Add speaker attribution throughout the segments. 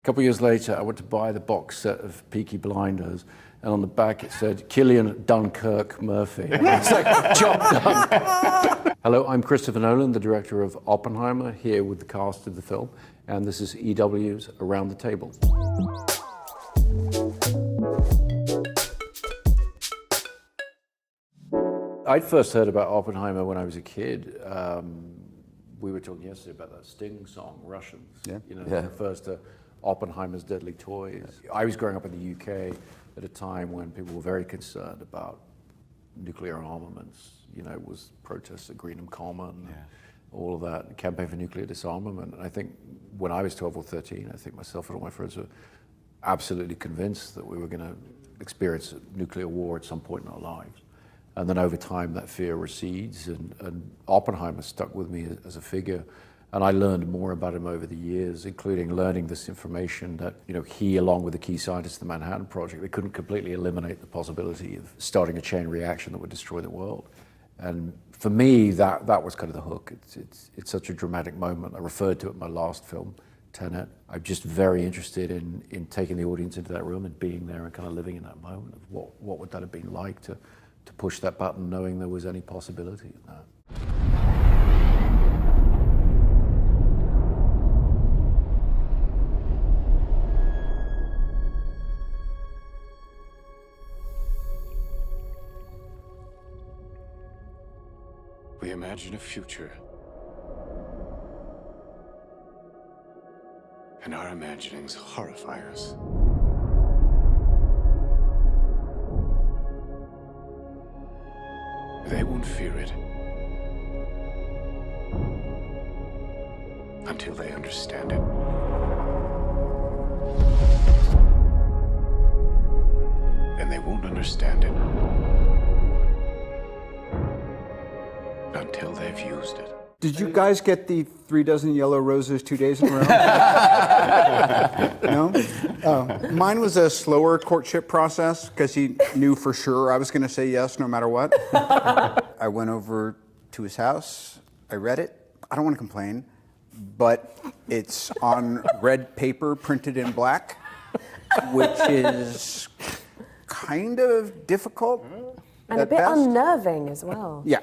Speaker 1: couple of years later, I went to buy the box set of Peaky Blinders, and on the back it said, Cillian Dunkirk Murphy. And it's like, job done. Hello, I'm Christopher Nolan, the director of Oppenheimer, here with the cast of the film, and this is EW's Around the Table. I'd first heard about Oppenheimer when I was a kid. We were talking yesterday about that Sting song, Russians.
Speaker 2: Yeah.
Speaker 1: You know, it refers to Oppenheimer's Deadly Toys. I was growing up in the UK at a time when people were very concerned about nuclear armaments. You know, it was protests at Greenham Common, all of that, campaign for nuclear disarmament. And I think when I was 12 or 13, I think myself and all my friends were absolutely convinced that we were going to experience a nuclear war at some point in our lives. And then over time, that fear recedes, and Oppenheimer stuck with me as a figure. And I learned more about him over the years, including learning this information that, you know, he, along with the key scientists of the Manhattan Project, they couldn't completely eliminate the possibility of starting a chain reaction that would destroy the world. And for me, that was kind of the hook. It's such a dramatic moment. I referred to it in my last film, Tenet. I'm just very interested in taking the audience into that room and being there and kind of living in that moment of what would that have been like to push that button knowing there was any possibility in that.
Speaker 3: We imagine a future, and our imaginings horrify us. They won't fear it until they understand it. And they won't understand it until they've used it.
Speaker 4: Did you guys get the 3 dozen yellow roses 2 days in a row? No? Mine was a slower courtship process because he knew for sure I was going to say yes no matter what. I went over to his house. I read it. I don't want to complain, but it's on red paper printed in black, which is kind of difficult.
Speaker 5: And a bit unnerving as well.
Speaker 4: Yeah.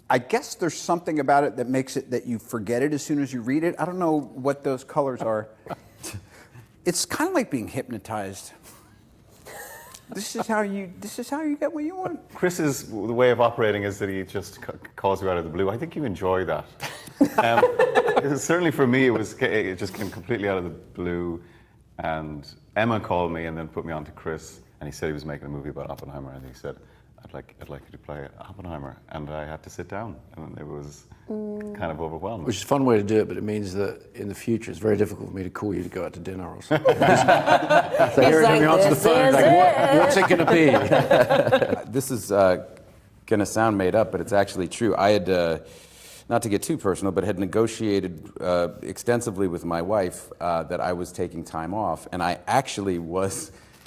Speaker 4: I guess there's something about it that makes it that you forget it as soon as you read it. I don't know what those colors are. It's kind of like being hypnotized. This is how you get what you want.
Speaker 2: Chris's the way of operating is that he just calls you out of the blue. I think you enjoy that. Certainly for me, it just came completely out of the blue. And Emma called me and then put me on to Chris, and he said he was making a movie about Oppenheimer, and he said, I'd like you to play Oppenheimer, and I had to sit down, and it was kind of overwhelming.
Speaker 1: Which is a fun way to do it, but it means that in the future it's very difficult for me to call you to go out to dinner or something. So here
Speaker 5: like,
Speaker 1: you answer the phone, like, what's it going to be?
Speaker 6: This is going to sound made up, but it's actually true. I had, not to get too personal, but had negotiated extensively with my wife that I was taking time off, and I actually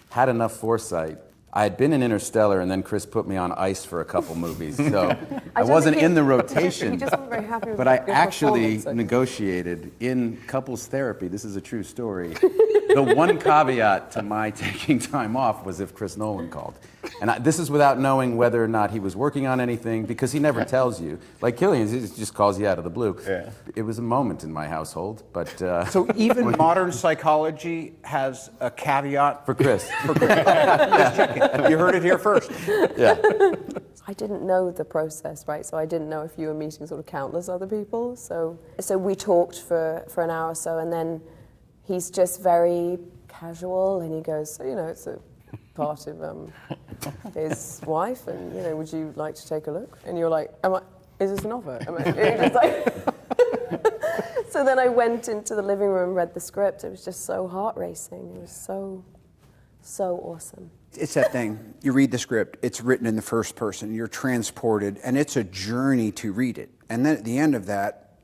Speaker 6: had enough foresight. I had been in Interstellar, and then Chris put me on ice for a couple movies, so I wasn't in the rotation.
Speaker 5: He just wasn't very happy with
Speaker 6: but I
Speaker 5: your
Speaker 6: actually
Speaker 5: performance.
Speaker 6: negotiated in couples therapy. This is a true story. The one caveat to my taking time off was if Chris Nolan called, and this is without knowing whether or not he was working on anything, because he never tells you. Like Cillian, he just calls you out of the blue.
Speaker 2: Yeah.
Speaker 6: It was a moment in my household, but
Speaker 4: So even modern psychology has a caveat
Speaker 6: for Chris.
Speaker 4: Just checking. You heard it here first.
Speaker 6: Yeah.
Speaker 5: I didn't know the process, right? So I didn't know if you were meeting sort of countless other people. So we talked for an hour or so, and then he's just very casual, and he goes, so, you know, it's a part of his wife, and, you know, would you like to take a look? And you're like, is this an offer? You're just like So then I went into the living room, read the script. It was just so heart-racing. It was so awesome.
Speaker 4: It's that thing. You read the script, it's written in the first person, you're transported, and it's a journey to read it. And then at the end of that,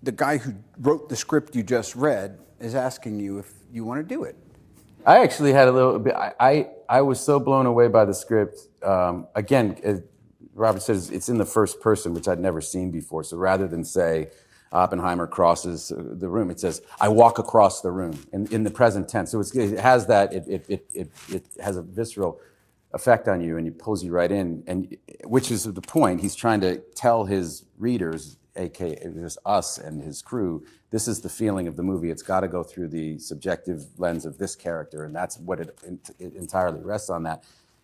Speaker 4: the guy who wrote the script you just read is asking you if you want to do it.
Speaker 6: I actually had a little bit, I was so blown away by the script. Again, as Robert says, it's in the first person, which I'd never seen before. So rather than say, Oppenheimer crosses the room, it says, "I walk across the room," in the present tense. So it has that, it has a visceral effect on you, and it pulls you right in, and which is the point. He's trying to tell his readers, aka just us and his crew, this is the feeling of the movie. It's got to go through the subjective lens of this character, and that's what it entirely rests on that.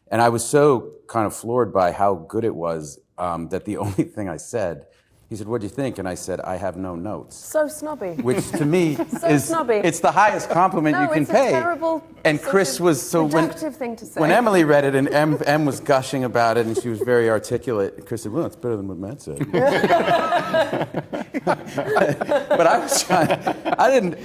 Speaker 6: And I was so kind of floored by how good it was that the only thing I said, he said, "What do you think?" And I said, "I have no notes."
Speaker 5: So snobby.
Speaker 6: Which to me is
Speaker 5: snobby.
Speaker 6: It's the highest compliment you can
Speaker 5: it's
Speaker 6: pay.
Speaker 5: a terrible,
Speaker 6: and Chris was so
Speaker 5: reductive thing to say.
Speaker 6: When Emily read it and M was gushing about it and she was very articulate, Chris said, "Well, it's better than what Matt said." But I was trying.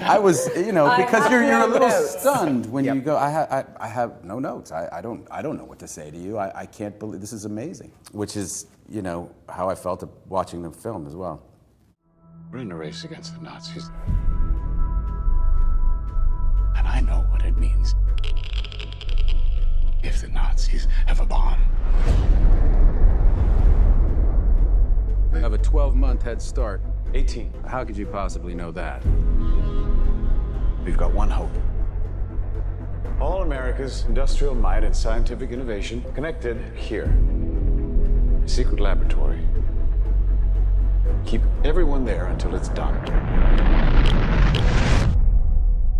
Speaker 6: I was, because you're a little stunned when you go. I have no notes. I don't know what to say to you. I can't believe this is amazing. Which is, how I felt watching the film as well.
Speaker 3: We're in a race against the Nazis. And I know what it means. If the Nazis have a bomb.
Speaker 7: We have a 12-month head start.
Speaker 3: 18.
Speaker 7: How could you possibly know that?
Speaker 3: We've got one hope. All America's industrial might and scientific innovation connected here. A secret laboratory. Keep everyone there until it's done.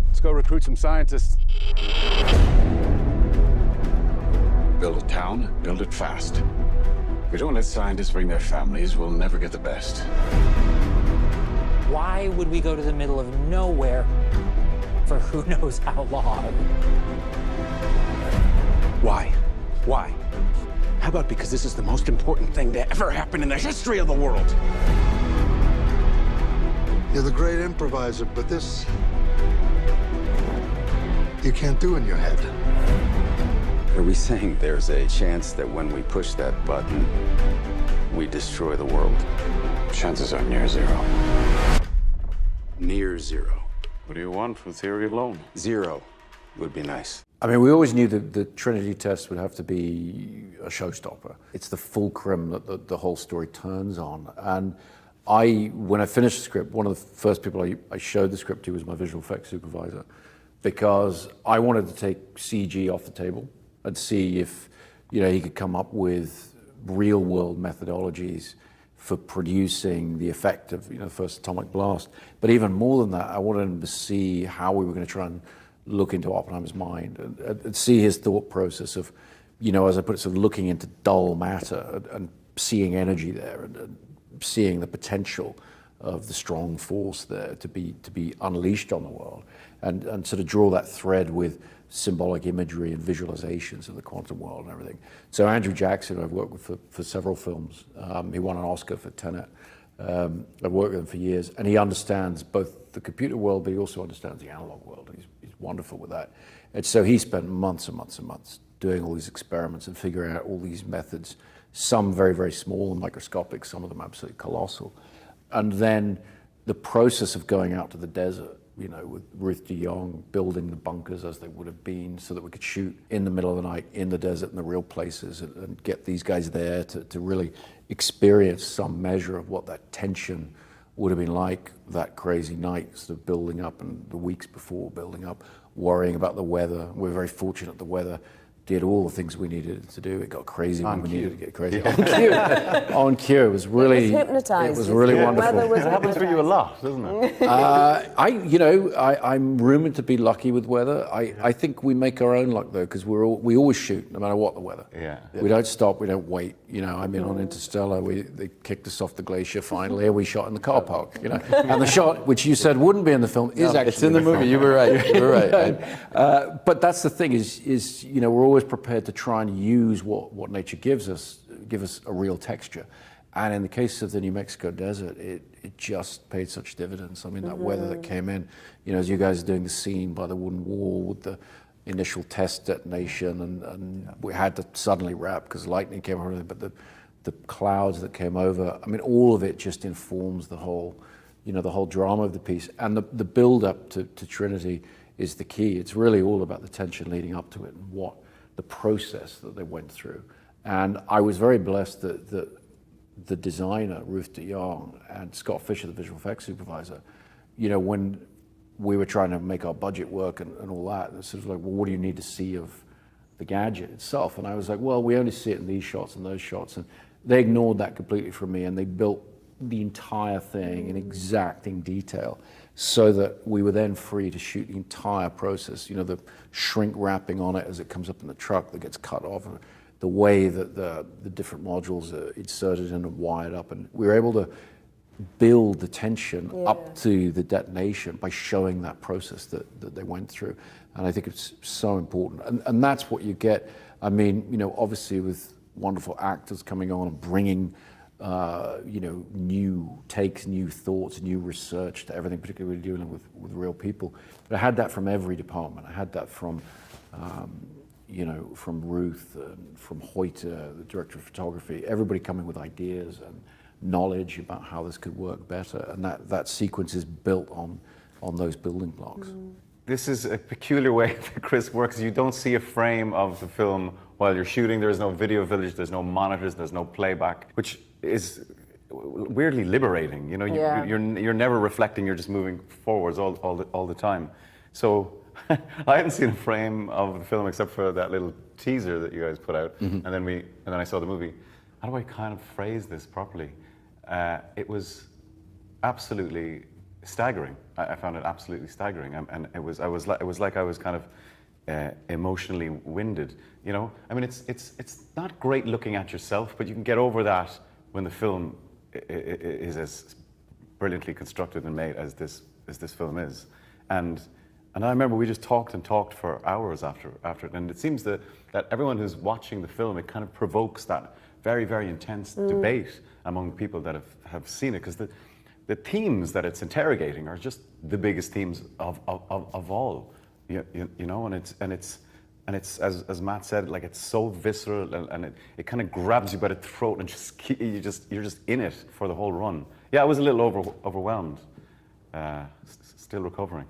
Speaker 7: Let's go recruit some scientists.
Speaker 3: Build a town, build it fast. If we don't let scientists bring their families, we'll never get the best.
Speaker 8: Why would we go to the middle of nowhere for who knows how long?
Speaker 9: Why? Why? How about because this is the most important thing to ever happen in the history of the world?
Speaker 10: You're the great improviser, but this you can't do in your head.
Speaker 6: Are we saying there's a chance that when we push that button, we destroy the world?
Speaker 3: Chances are near zero.
Speaker 6: Near zero.
Speaker 3: What do you want from theory alone?
Speaker 6: Zero would be nice.
Speaker 1: I mean, we always knew that the Trinity test would have to be a showstopper. It's the fulcrum that the whole story turns on. And when I finished the script, one of the first people I showed the script to was my visual effects supervisor, because I wanted to take CG off the table and see if, he could come up with real world methodologies for producing the effect of, the first atomic blast. But even more than that, I wanted him to see how we were going to try and look into Oppenheimer's mind and see his thought process of, as I put it, sort of looking into dull matter and seeing energy there and seeing the potential of the strong force there to be unleashed on the world, and sort of draw that thread with symbolic imagery and visualizations of the quantum world and everything. So Andrew Jackson, I've worked with for several films. He won an Oscar for Tenet. I've worked with him for years, and he understands both the computer world, but he also understands the analog world. He's wonderful with that. And so he spent months and months and months doing all these experiments and figuring out all these methods, some very, very small and microscopic, some of them absolutely colossal. And then the process of going out to the desert, with Ruth de Jong building the bunkers as they would have been so that we could shoot in the middle of the night in the desert in the real places and get these guys there to really experience some measure of what that tension would have been like that crazy night, sort of building up, and the weeks before building up, worrying about the weather. We're very fortunate the weather did all the things we needed to do. It got crazy when we needed to get crazy. On cue. On cue. It was really
Speaker 5: hypnotized.
Speaker 1: It was really wonderful.
Speaker 2: It happens for you a lot, doesn't it?
Speaker 1: I'm rumored to be lucky with weather. I think we make our own luck though, because we always shoot no matter what the weather.
Speaker 2: Yeah.
Speaker 1: We don't stop. We don't wait. On Interstellar, they kicked us off the glacier finally, and we shot in the car park. And the shot, which you said wouldn't be in the film, is actually
Speaker 6: it's in the movie. You were right. You were right.
Speaker 1: But that's the thing is we're always prepared to try and use what nature gives us, give us a real texture. And in the case of the New Mexico desert, it just paid such dividends. I mean, that weather that came in, as you guys are doing the scene by the wooden wall with the initial test detonation, and we had to suddenly wrap because lightning came over, but the clouds that came over, I mean, all of it just informs the whole, the whole drama of the piece. And the build up to Trinity is the key. It's really all about the tension leading up to it and what the process that they went through. And I was very blessed that the designer, Ruth de Jong, and Scott Fisher, the visual effects supervisor, you know, when we were trying to make our budget work and all that, it's sort of like, well, what do you need to see of the gadget itself? And I was like, well, we only see it in these shots and those shots. And they ignored that completely from me, and they built the entire thing in exacting detail so that we were then free to shoot the entire process. You know, the shrink wrapping on it as it comes up in the truck that gets cut off, the way that the different modules are inserted in and wired up. And we were able to build the tension up to the detonation by showing that process that they went through. And I think it's so important. And that's what you get. I mean, you know, obviously with wonderful actors coming on and bringing, you know, new takes, new thoughts, new research to everything, particularly dealing with real people. But I had that from every department. I had that from, you know, from Ruth, and from Hoyter, the director of photography, everybody coming with ideas and knowledge about how this could work better. And that sequence is built on those building blocks.
Speaker 2: This is a peculiar way that Chris works. You don't see a frame of the film while you're shooting. There is no video village, there's no monitors, there's no playback, which is weirdly liberating. You know, you're never reflecting, you're just moving forwards all the time. So I hadn't seen a frame of the film except for that little teaser that you guys put out, and then I saw the movie. How do I kind of phrase this properly? It was absolutely staggering. I found it absolutely staggering, and it was like I was kind of emotionally winded. You know, I mean, it's not great looking at yourself, but you can get over that when the film is as brilliantly constructed and made as this film is. And I remember we just talked and talked for hours after it, and it seems that everyone who's watching the film, it kind of provokes that very, very intense debate among people that have seen it, because the themes that it's interrogating are just the biggest themes of all, you know, and it's as Matt said, like, it's so visceral, and it kind of grabs you by the throat, and you're just in it for the whole run. Yeah, I was a little overwhelmed, still recovering.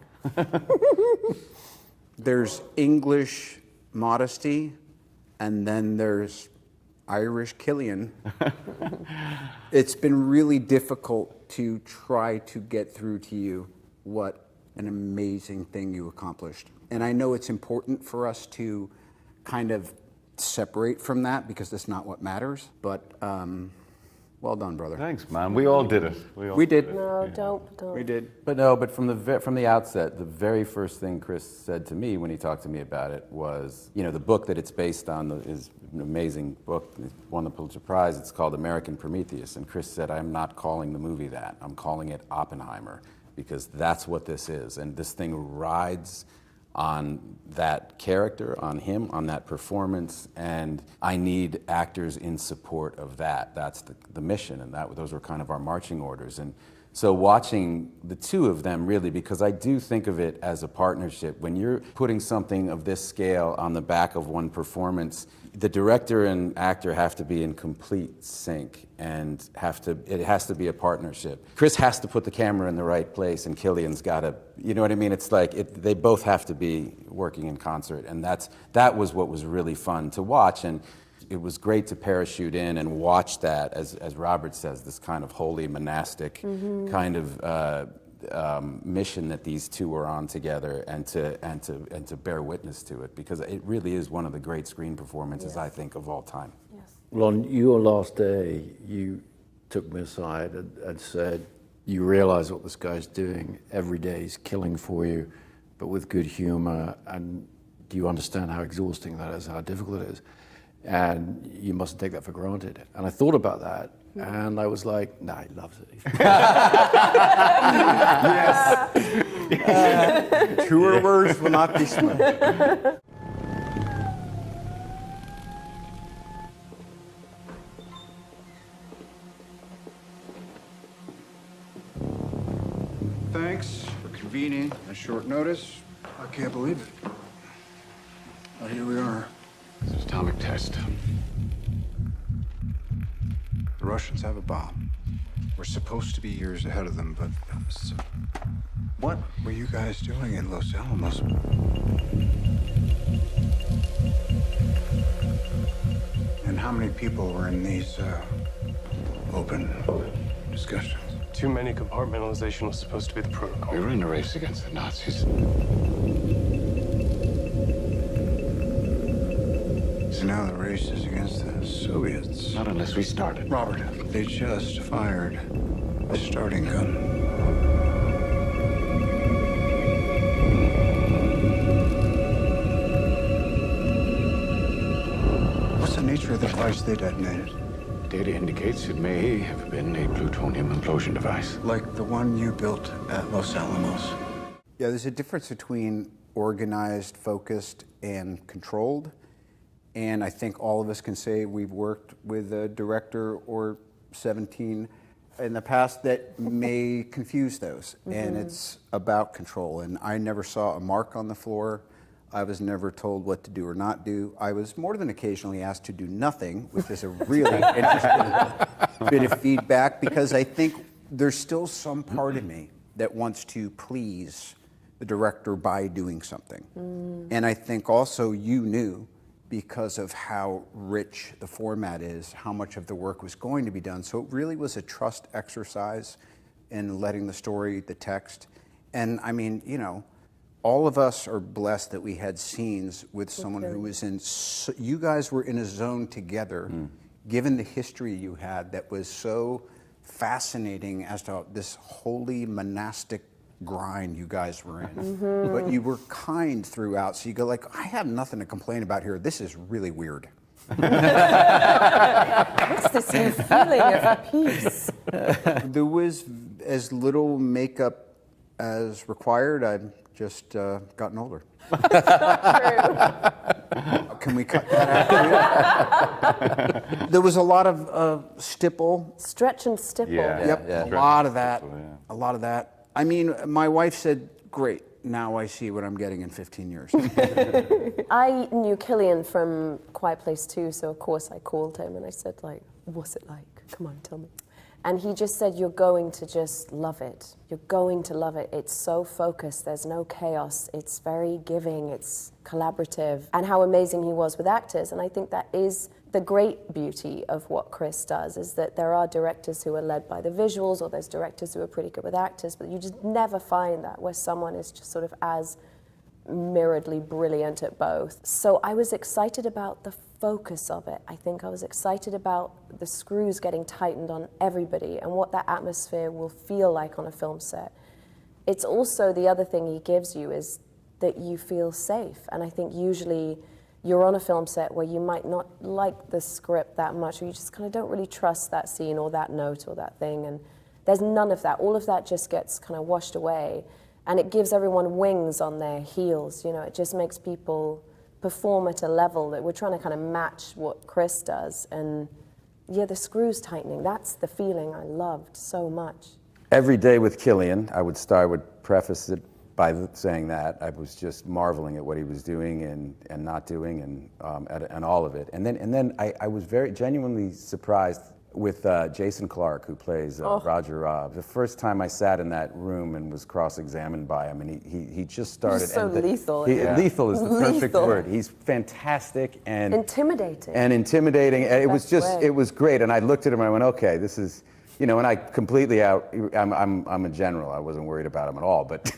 Speaker 4: There's English modesty, and then there's Irish Cillian. It's been really difficult to try to get through to you what an amazing thing you accomplished. And I know it's important for us to kind of separate from that because that's not what matters, but well done, brother.
Speaker 2: Thanks, man. We all did it.
Speaker 4: We did.
Speaker 5: No, don't.
Speaker 4: We did.
Speaker 6: But from the outset, the very first thing Chris said to me when he talked to me about it was, you know, the book that it's based on is an amazing book. It won the Pulitzer Prize. It's called American Prometheus. And Chris said, I'm not calling the movie that. I'm calling it Oppenheimer, because that's what this is. And this thing rides on that character, on him, on that performance, and I need actors in support of that. That's the mission, and those were kind of our marching orders. And so watching the two of them, really, because I do think of it as a partnership. When you're putting something of this scale on the back of one performance, the director and actor have to be in complete sync, and it has to be a partnership. Chris has to put the camera in the right place, and Cillian's got to, you know what I mean? It's like they both have to be working in concert, and that was what was really fun to watch. And it was great to parachute in and watch that, as Robert says, this kind of holy monastic kind of mission that these two were on together, and to bear witness to it, because it really is one of the great screen performances, I think, of all time.
Speaker 5: Yes.
Speaker 1: Well, on your last day, you took me aside and said, you realize what this guy's doing every day. He's killing for you, but with good humor. And do you understand how exhausting that is, how difficult it is? And you mustn't take that for granted. And I thought about that, and I was like, nah, he loves it.
Speaker 4: Yes. Truer words will not be spoken. Thanks for convening at short notice.
Speaker 10: I can't believe it. Well, here we are.
Speaker 3: It's an atomic test.
Speaker 10: The Russians have a bomb. We're supposed to be years ahead of them, but what were you guys doing in Los Alamos? And how many people were in these open discussions.
Speaker 11: Too many compartmentalization was supposed to be the protocol.
Speaker 3: We were in a race against the Nazis.
Speaker 10: So now the race is against the Soviets.
Speaker 3: Not unless we started.
Speaker 10: Robert, they just fired the starting gun. What's the nature of the device they detonated?
Speaker 3: Data indicates it may have been a plutonium implosion device.
Speaker 10: Like the one you built at Los Alamos.
Speaker 4: Yeah, there's a difference between organized, focused, and controlled. And I think all of us can say we've worked with a director or 17 in the past that may confuse those. And it's about control. And I never saw a mark on the floor. I was never told what to do or not do. I was more than occasionally asked to do nothing, which is a really interesting bit of feedback, because I think there's still some part of me that wants to please the director by doing something. And I think also you knew, because of how rich the format is, how much of the work was going to be done. So it really was a trust exercise in letting the story, the text. And I mean, you know, all of us are blessed that we had scenes with someone who was in, you guys were in a zone together, given the history you had that was so fascinating as to this holy monastic grind you guys were in. But you were kind throughout, so you go like, I have nothing to complain about here. This is really weird.
Speaker 5: What's this new feeling of peace?
Speaker 4: There was as little makeup as required. I've just gotten older. Can we cut that out? There was a lot of stipple.
Speaker 5: Stretch and stipple.
Speaker 4: A lot of that. A lot of that. I mean, my wife said, great, now I see what I'm getting in 15 years.
Speaker 5: I knew Cillian from Quiet Place 2, so of course I called him and I said, like, what's it like? Come on, tell me. And he just said, you're going to just love it. You're going to love it. It's so focused. There's no chaos. It's very giving. It's collaborative. And how amazing he was with actors. And I think that is the great beauty of what Chris does, is that there are directors who are led by the visuals, or there's directors who are pretty good with actors, but you just never find that where someone is just sort of as mirroredly brilliant at both. So I was excited about the focus of it. I think I was excited about the screws getting tightened on everybody and what that atmosphere will feel like on a film set. It's also, the other thing he gives you is that you feel safe. And I think usually you're on a film set where you might not like the script that much, or you just kind of don't really trust that scene or that note or that thing. And there's none of that. All of that just gets kind of washed away. And it gives everyone wings on their heels. You know, it just makes people perform at a level that we're trying to kind of match what Chris does. And yeah, the screws tightening, that's the feeling I loved so much.
Speaker 6: Every day with Cillian, I would preface it by saying that. I was just marveling at what he was doing and not doing and all of it. And then I was very genuinely surprised with Jason Clarke, who plays Roger Robb. The first time I sat in that room and was cross-examined by him, and he just started.
Speaker 5: He's so lethal.
Speaker 6: Lethal is the perfect word. He's fantastic and
Speaker 5: intimidating.
Speaker 6: It was great. And I looked at him and I went, okay, this is, you know, and I completely I'm a general. I wasn't worried about him at all. But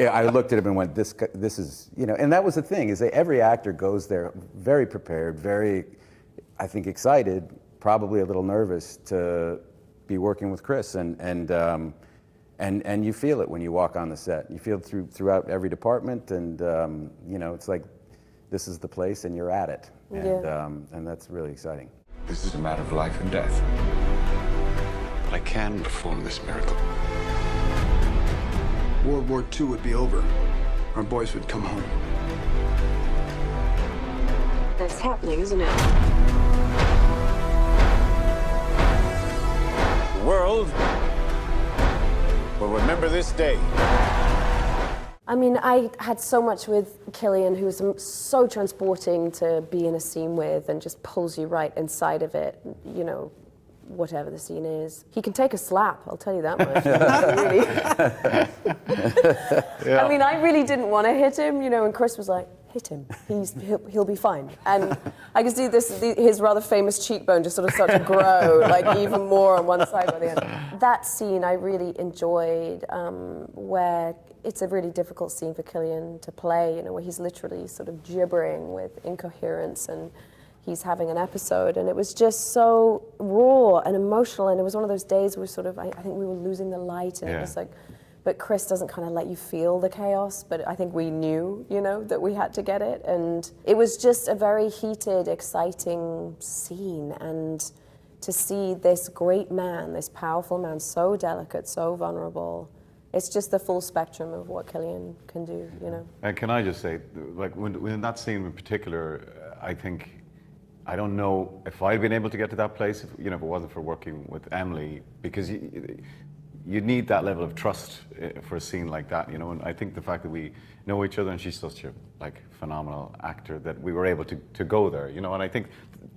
Speaker 6: I looked at him and went, this is, you know, and that was the thing, is that every actor goes there very prepared, very, I think, excited, probably a little nervous to be working with Chris, and you feel it when you walk on the set. You feel it throughout every department, and you know, it's like this is the place, and you're at it, and that's really exciting.
Speaker 3: This is a matter of life and death. But I can perform this miracle.
Speaker 10: World War II would be over. Our boys would come home.
Speaker 5: That's happening, isn't it?
Speaker 3: The world will remember this day.
Speaker 5: I mean, I had so much with Cillian, who was so transporting to be in a scene with and just pulls you right inside of it, you know, whatever the scene is. He can take a slap, I'll tell you that much. Really. I mean, I really didn't want to hit him, you know, and Chris was like, hit him. He'll be fine. And I can see his rather famous cheekbone just sort of start to grow, like even more on one side by the end. That scene I really enjoyed, where it's a really difficult scene for Cillian to play, where he's literally sort of gibbering with incoherence and he's having an episode, and it was just so raw and emotional, and it was one of those days where I think we were losing the light, and it was like, but Chris doesn't kind of let you feel the chaos, but I think we knew, that we had to get it, and it was just a very heated, exciting scene, and to see this great man, this powerful man, so delicate, so vulnerable, it's just the full spectrum of what Cillian can do,
Speaker 2: And can I just say, like, when that scene in particular, I don't know if I'd been able to get to that place, if it wasn't for working with Emily, because you need that level of trust for a scene like that, and I think the fact that we know each other, and she's such a phenomenal actor, that we were able to go there, and I think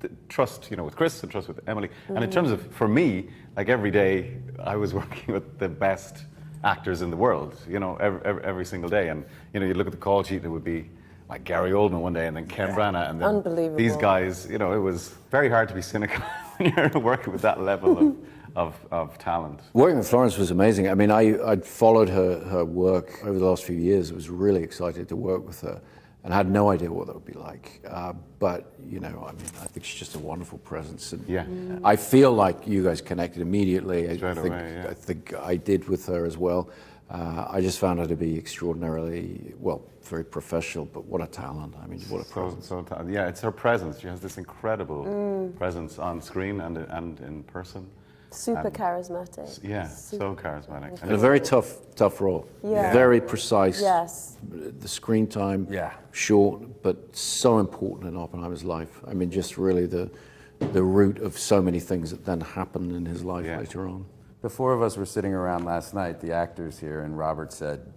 Speaker 2: the trust, with Chris and trust with Emily, and in terms of, for me, every day I was working with the best actors in the world, every single day, and you look at the call sheet, it would be like Gary Oldman one day, and then Ken Branagh, and then these guys. It was very hard to be cynical when you're working with that level of talent.
Speaker 1: Working with Florence was amazing. I mean, I'd followed her work over the last few years. I was really excited to work with her, and I had no idea what that would be like. But I think she's just a wonderful presence. And I feel like you guys connected immediately. I think I did with her as well. I just found her to be extraordinarily, very professional, but what a talent. I mean, what a presence.
Speaker 2: Yeah, it's her presence. She has this incredible presence on screen and in person.
Speaker 5: Super charismatic.
Speaker 2: Yeah, so charismatic.
Speaker 1: And a very tough role.
Speaker 5: Yeah.
Speaker 1: Very precise.
Speaker 5: Yes.
Speaker 1: The screen time, short, but so important in Oppenheimer's life. I mean, just really the root of so many things that then happened in his life later on.
Speaker 6: The four of us were sitting around last night, the actors here, and Robert said,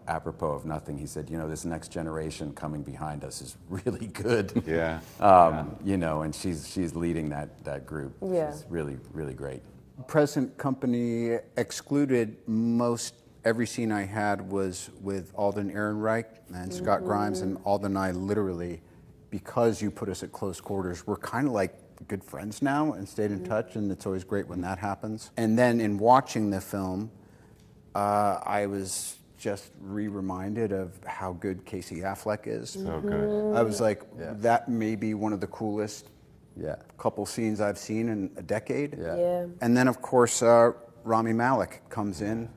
Speaker 6: apropos of nothing, he said, this next generation coming behind us is really good.
Speaker 2: Yeah.
Speaker 6: And she's leading that group.
Speaker 5: Yeah.
Speaker 6: She's really, really great.
Speaker 4: Present company excluded, every scene I had was with Alden Ehrenreich and Scott Grimes, and Alden and I literally, because you put us at close quarters, we're kind of like good friends now and stayed in touch, and it's always great when that happens. And then in watching the film, I was just reminded of how good Casey Affleck is.
Speaker 2: So good.
Speaker 4: I was like, that may be one of the coolest couple scenes I've seen in a decade.
Speaker 5: Yeah.
Speaker 4: And then, of course, Rami Malek comes in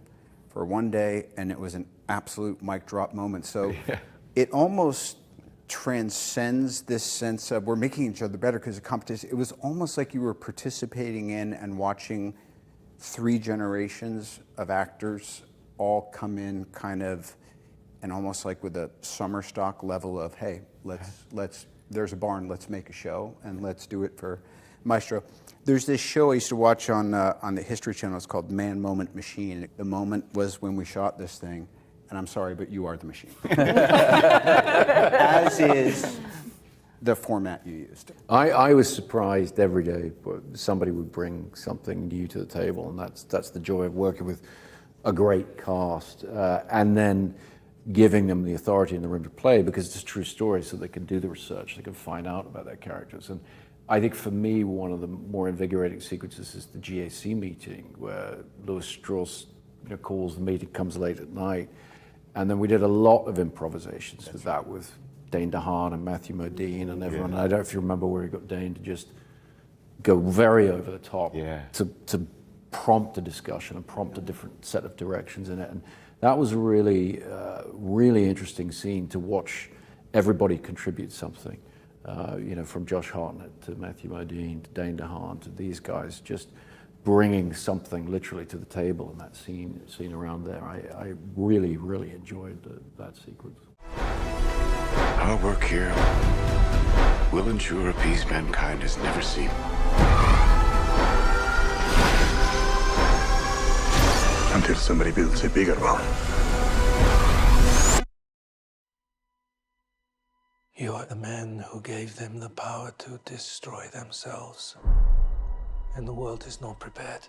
Speaker 4: for one day, and it was an absolute mic drop moment. So it almost transcends this sense of we're making each other better because of competition. It was almost like you were participating in and watching 3 generations of actors all come in kind of, and almost like with a summer stock level of, hey, let's there's a barn, let's make a show, and let's do it for Maestro. There's this show I used to watch on the History Channel. It's called Man, Moment, Machine. The moment was when we shot this thing, and I'm sorry, but you are the machine. As is the format you used.
Speaker 1: I was surprised every day somebody would bring something new to the table, and that's the joy of working with a great cast, and then giving them the authority in the room to play, because it's a true story, so they can do the research, they can find out about their characters. And I think for me, one of the more invigorating sequences is the GAC meeting, where Louis Strauss calls the meeting, comes late at night, and then we did a lot of improvisations with that, with Dane DeHaan and Matthew Modine and everyone. And I don't know if you remember where he got Dane to just go very over the top to prompt a discussion and prompt a different set of directions in it. And that was a really, really interesting scene to watch everybody contribute something. From Josh Hartnett to Matthew Modine to Dane DeHaan to these guys, just bringing something literally to the table in that scene around there. I really, really enjoyed that sequence.
Speaker 12: Our work here will ensure a peace mankind has never seen. Until somebody builds a bigger one.
Speaker 13: You are the man who gave them the power to destroy themselves. And the world is not prepared.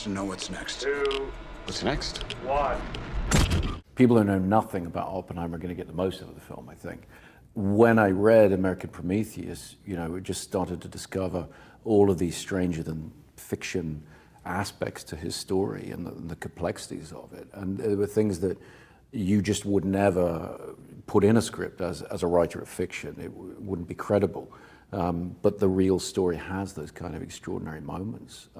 Speaker 10: to know what's next.
Speaker 12: 2,
Speaker 3: What's next?
Speaker 12: 1.
Speaker 1: People who know nothing about Oppenheimer are going to get the most out of the film, I think. When I read American Prometheus, it just started to discover all of these stranger than fiction aspects to his story and the complexities of it. And there were things that you just would never put in a script as a writer of fiction. It wouldn't be credible. But the real story has those kind of extraordinary moments.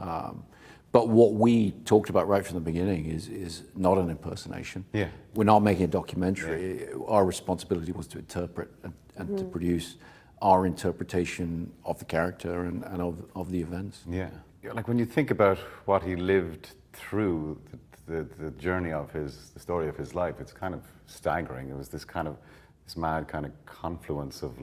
Speaker 1: But what we talked about right from the beginning is not an impersonation.
Speaker 2: Yeah.
Speaker 1: We're not making a documentary. Yeah. Our responsibility was to interpret and to produce our interpretation of the character and of the events.
Speaker 2: Yeah. Like when you think about what he lived through, the journey of the story of his life, it's kind of staggering. It was this mad kind of confluence of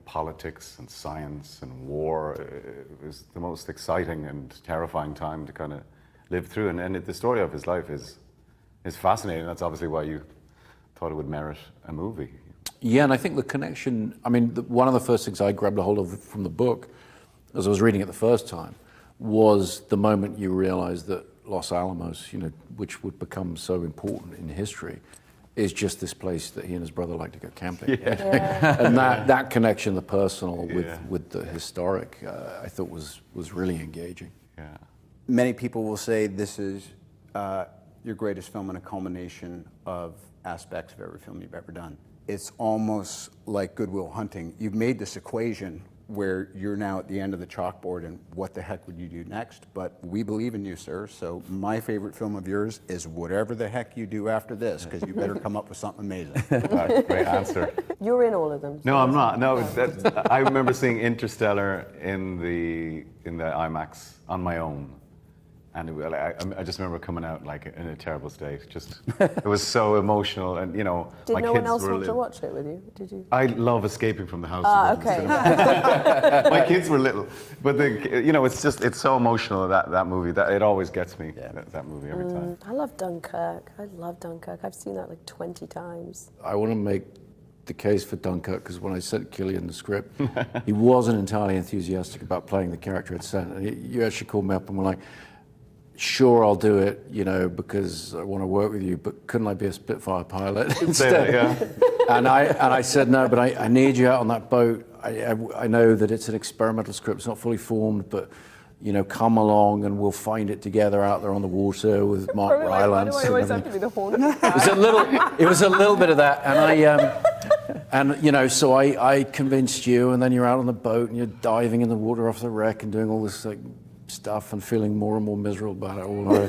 Speaker 2: politics and science and war. It was the most exciting and terrifying time to kind of live through. And the story of his life is fascinating. That's obviously why you thought it would merit a movie.
Speaker 1: Yeah, and I think the connection, one of the first things I grabbed a hold of from the book, as I was reading it the first time, was the moment you realize that Los Alamos, which would become so important in history, is just this place that he and his brother like to go camping. Yeah. And that connection, the personal with the historic, I thought was really engaging.
Speaker 2: Yeah.
Speaker 4: Many people will say this is your greatest film and a culmination of aspects of every film you've ever done. It's almost like Good Will Hunting. You've made this equation where you're now at the end of the chalkboard and what the heck would you do next? But we believe in you, sir. So my favorite film of yours is whatever the heck you do after this, because you better come up with something amazing.
Speaker 2: Great answer.
Speaker 5: You're in all of them.
Speaker 2: No, I'm not. No, I remember seeing Interstellar in the IMAX on my own. And I just remember coming out in a terrible state. It was so emotional, and
Speaker 5: Did
Speaker 2: my
Speaker 5: no
Speaker 2: kids
Speaker 5: one else
Speaker 2: were
Speaker 5: want to watch it with you? Did you?
Speaker 2: I love escaping from the house.
Speaker 5: Okay.
Speaker 2: My kids were little, but it's so emotional that movie that it always gets me. That movie every time.
Speaker 5: I love Dunkirk. I've seen that 20 times.
Speaker 1: I want to make the case for Dunkirk, because when I sent Cillian the script, he wasn't entirely enthusiastic about playing the character I'd sent. And you actually called me up and were like, sure, I'll do it, because I want to work with you, but couldn't I be a Spitfire pilot instead? And I said, no, but I need you out on that boat. I know that it's an experimental script, it's not fully formed, but come along and we'll find it together out there on the water with Mark Rylance.
Speaker 5: Why do I always have to be the horn?
Speaker 1: It was a little bit of that, so I convinced you, and then you're out on the boat and you're diving in the water off the wreck and doing all this stuff and feeling more and more miserable about it all.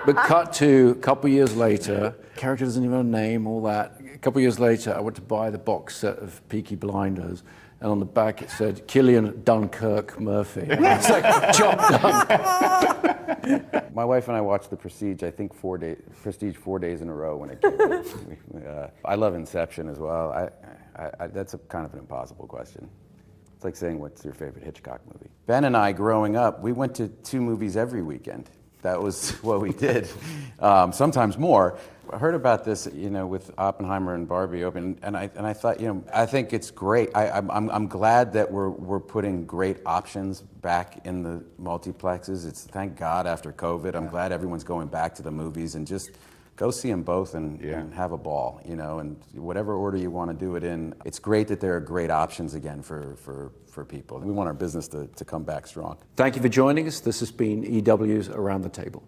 Speaker 1: But cut to a couple of years later, character doesn't even have a name, all that. A couple of years later, I went to buy the box set of Peaky Blinders, and on the back it said, Cillian Dunkirk Murphy. And it's job done.
Speaker 6: My wife and I watched The Prestige, I think 4 days in a row when it came out. I love Inception as well. That's kind of an impossible question. It's like saying, what's your favorite Hitchcock movie? Ben and I, growing up, we went to 2 movies every weekend. That was what we did, sometimes more. I heard about this, with Oppenheimer and Barbie open, and I thought, I think it's great. I'm glad that we're putting great options back in the multiplexes. It's, thank God, after COVID. I'm glad everyone's going back to the movies, and just go see them both and have a ball, and whatever order you want to do it in. It's great that there are great options again for people. We want our business to come back strong.
Speaker 1: Thank you for joining us. This has been EW's Around the Table.